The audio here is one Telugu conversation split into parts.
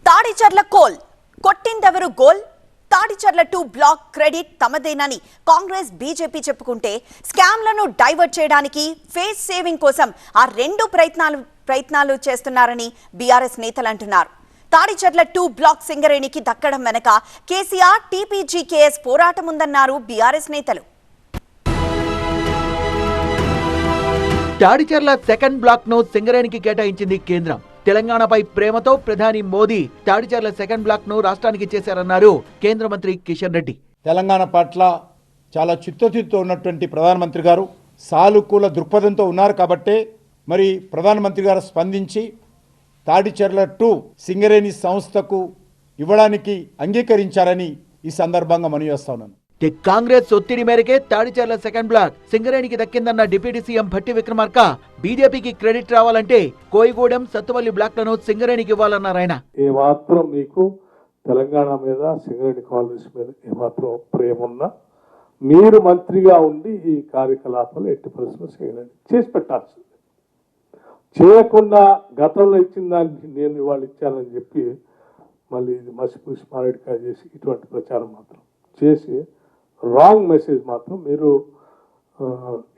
తాడిచర్ల కోల్ కొట్టిందెవరు గోల్ తాడిచర్ల 2 బ్లాక్ క్రెడిట్ తమదేనని కాంగ్రెస్ బీజేపీ చెప్పుకుంటే స్కామ్లను డైవర్ట్ చేయడానికి ఫేస్ సేవింగ్ కోసం ఆ రెండు ప్రయత్నాలు చేస్తున్నారని బీఆర్ఎస్ నేతలు అంటున్నారు. తాడిచర్ల 2 బ్లాక్ సింగరేణికి దక్కడం వెనక కేసీఆర్ టీపీజీకేఎస్ పోరాటం ఉందన్నారు బీఆర్ఎస్ నేతలు. తాడిచర్ల సెకండ్ బ్లాక్ ను సింగరేణికి కేటాయించింది కేంద్రం. తెలంగాణపై ప్రేమతో ప్రధాని మోదీ తాడిచర్ల సెకండ్ బ్లాక్ ను రాష్ట్రానికి చేశారన్నారు కేంద్ర మంత్రి కిషన్ రెడ్డి. తెలంగాణ పట్ల చాలా చిత్తశుద్ధితో ఉన్నటువంటి ప్రధానమంత్రి గారు సానుకూల దృక్పథంతో ఉన్నారు కాబట్టే మరి ప్రధానమంత్రి గారు స్పందించి తాడిచర్ల 2 సింగరేణి సంస్థకు ఇవ్వడానికి అంగీకరించారని ఈ సందర్భంగా మనవి చేస్తా ఉన్నాను. కాంగ్రెస్ ఒత్తిడి మేరకే తాడిచర్ల సెకండ్ బ్లాక్ సింగరేణికి దక్కిందన్న డిప్యూటీ సీఎం భట్టి విక్రమార్క బీజేపీకి క్రెడిట్ రావాలంటే కోయిగూడెం సత్తువల్లి బ్లాక్లను సింగరేణికి ఇవ్వాలన్నారు ఆయన. ఏమాత్రం మీకు తెలంగాణ మీద సింగరేణి కాలనీస్ మీద ఏమాత్రం ప్రేమ ఉన్నా మీరు మంత్రిగా ఉండి ఈ కార్యకలాపాలు ఎట్టి పరిస్థితుల్లో సింగరేణి చేసి పెట్టాల్సింది. చేయకుండా గతంలో ఇచ్చిన దానికి నేను ఇవాళ ఇచ్చానని చెప్పి మళ్ళీ ఇది మసిపూసి మారేడుకాయ చేసి ఇటువంటి ప్రచారం మాత్రం చేసి రాంగ్ మెసేజ్ మాత్రం మీరు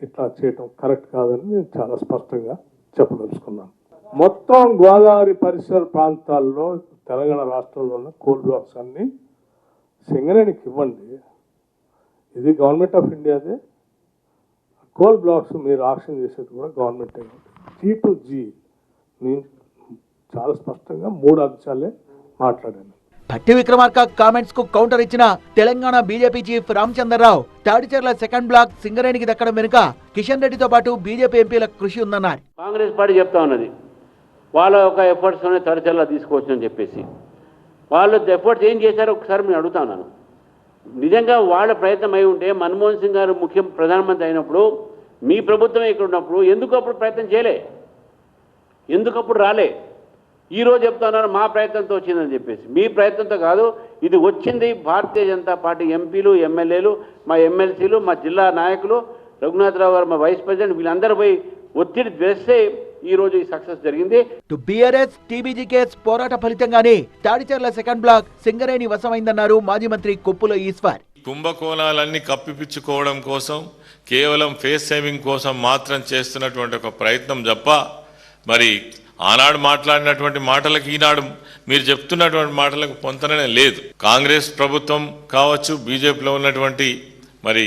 ఇట్లా చేయటం కరెక్ట్ కాదని నేను చాలా స్పష్టంగా చెప్పదలుచుకున్నాను. మొత్తం గోదావరి పరిసర ప్రాంతాల్లో తెలంగాణ రాష్ట్రంలో ఉన్న కోల్ బ్లాక్స్ అన్నీ సింగరేణికి ఇవ్వండి. ఇది గవర్నమెంట్ ఆఫ్ ఇండియాదే. కోల్ బ్లాక్స్ మీరు ఆక్షన్ చేసేది కూడా గవర్నమెంట్ ఇవ్వండి. G2G నేను చాలా స్పష్టంగా 3 అంశాలే మాట్లాడాను. భట్టి విక్రమార్క కామెంట్స్ కు కౌంటర్ ఇచ్చిన Telangana BJP chief Ramachandra Rao Tadicherla second block సింగరేణికి దక్కడం వెనుక కిషన్ రెడ్డితో పాటు బీజేపీ ఎంపీల కృషి ఉందన్నారు. కాంగ్రెస్ పార్టీ చెప్తా ఉన్నది వాళ్ళ ఒక ఎఫర్ట్స్ తాడిచర్ల తీసుకోవచ్చు అని చెప్పేసి. వాళ్ళు ఎఫర్ట్స్ ఏం చేశారో ఒకసారి నేను అడుగుతా ఉన్నాను. నిజంగా వాళ్ళ ప్రయత్నం అయి ఉంటే మన్మోహన్ సింగ్ గారు ప్రధానమంత్రి అయినప్పుడు మీ ప్రభుత్వం ఇక్కడ ఉన్నప్పుడు ఎందుకు అప్పుడు ప్రయత్నం చేయలే, ఎందుకు అప్పుడు రాలే? ఈరోజు చెప్తున్నారు మా ప్రయత్నంతో వచ్చిందని చెప్పేసి. మీ ప్రయత్నంతో కాదు, ఇది వచ్చింది భారతీయ జనతా పార్టీ ఎంపీలు, ఎమ్మెల్యేలు, మా ఎమ్మెల్సీలు, మా జిల్లా నాయకులు, రఘునాథరావు గారు మా వైస్ ప్రెసిడెంట్, వీళ్ళందరూ పోయి ఒత్తిడి వేస్తే ఈరోజు ఈ సక్సెస్ జరిగింది. బీఆర్ఎస్ టీబీజీకేఎస్ పోరాట ఫలితంగానే తాడిచర్ల సెకండ్ బ్లాక్ సింగరేణి వశమైందన్నారు మాజీ మంత్రి కొప్పుల ఈశ్వర్. కుంభకోణాలన్నీ కప్పిపుచ్చుకోవడం కోసం, కేవలం ఫేస్ సేవింగ్ కోసం మాత్రం చేస్తున్నటువంటి ఒక ప్రయత్నం తప్ప మరి ఆనాడు మాట్లాడినటువంటి మాటలకు ఈనాడు మీరు చెప్తున్నటువంటి మాటలకు పొంతనే లేదు. కాంగ్రెస్ ప్రభుత్వం కావచ్చు, బీజేపీలో ఉన్నటువంటి మరి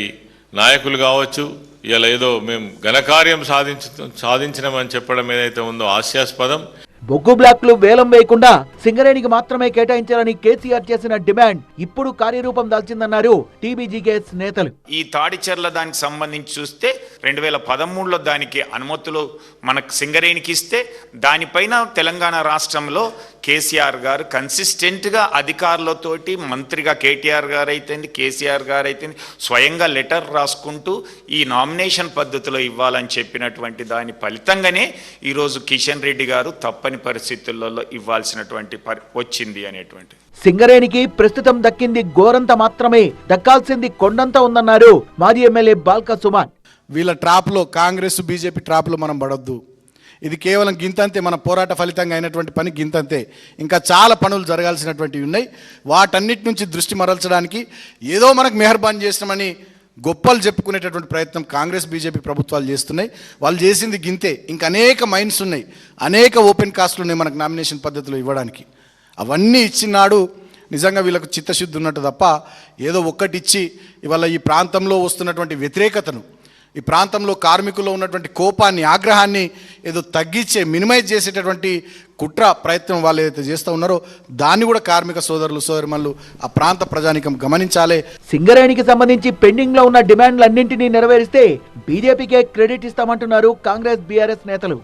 నాయకులు కావచ్చు, ఇలా ఏదో మేము ఘనకార్యం సాధించినామని చెప్పడం ఏదైతే ఉందో హాస్యాస్పదం. బొగ్గు బ్లాక్లు వేలం వేయకుండా సింగరేణికి మాత్రమే కేటాయించాలని కేసీఆర్ చేసిన డిమాండ్ ఇప్పుడు కార్యరూపం దాల్చిందన్నారు టీబీజీకేఎస్ నేతలు. ఈ తాడిచర్ల దానికి సంబంధించి చూస్తే 2013లో దానికి అనుమతులు మనకు సింగరేణికి ఇస్తే దానిపైన తెలంగాణ రాష్ట్రంలో కేసీఆర్ గారు కన్సిస్టెంట్గా అధికారులతోటి మంత్రిగా కేటీఆర్ గారు అయితేంది, కేసీఆర్ గారు అయితేంది స్వయంగా లెటర్ రాసుకుంటూ ఈ నామినేషన్ పద్ధతిలో ఇవ్వాలని చెప్పినటువంటి దాని ఫలితంగానే ఈరోజు కిషన్ రెడ్డి గారు తప్పని పరిస్థితులలో ఇవ్వాల్సినటువంటి వచ్చింది అనేటువంటి. సింగరేణికి ప్రస్తుతం దక్కింది గోరంత మాత్రమే, దక్కాల్సింది కొండంత ఉందన్నారు మాజీ ఎమ్మెల్యే బాల్క సుమాన్. వీళ్ళ ట్రాప్లో, కాంగ్రెస్ బీజేపీ ట్రాప్లో మనం పడొద్దు. ఇది కేవలం గింతంతే, మన పోరాట ఫలితంగా అయినటువంటి పని గింతంతే. ఇంకా చాలా పనులు జరగాల్సినటువంటివి ఉన్నాయి. వాటన్నిటి నుంచి దృష్టి మరల్చడానికి ఏదో మనకు మెహర్బాన్ చేసినామని గొప్పలు చెప్పుకునేటటువంటి ప్రయత్నం కాంగ్రెస్ బీజేపీ ప్రభుత్వాలు చేస్తున్నాయి. వాళ్ళు చేసింది గింతే. ఇంకా అనేక మైన్స్ ఉన్నాయి, అనేక ఓపెన్ కాస్ట్లు ఉన్నాయి మనకు నామినేషన్ పద్ధతిలో ఇవ్వడానికి. అవన్నీ ఇచ్చినాడు నిజంగా వీళ్ళకు చిత్తశుద్ధి ఉన్నట్టు తప్ప ఏదో ఒక్కటి ఇచ్చి ఇవాళ ఈ ప్రాంతంలో వస్తున్నటువంటి వ్యతిరేకతను, ఈ ప్రాంతంలో కార్మికుల్లో ఉన్నటువంటి కోపాన్ని, ఆగ్రహాన్ని ఏదో తగ్గించే, మినిమైజ్ చేసేటటువంటి కుట్ర ప్రయత్నం వాళ్ళు ఏదైతే చేస్తూ ఉన్నారో దాన్ని కూడా కార్మిక సోదరులు సోదరిమణులు ఆ ప్రాంత ప్రజానికం గమనించాలి. సింగరేణికి సంబంధించి పెండింగ్ లో ఉన్న డిమాండ్లన్నింటినీ నెరవేరిస్తే బీజేపీకే క్రెడిట్ ఇస్తామంటున్నారు కాంగ్రెస్ బీఆర్ఎస్ నేతలు.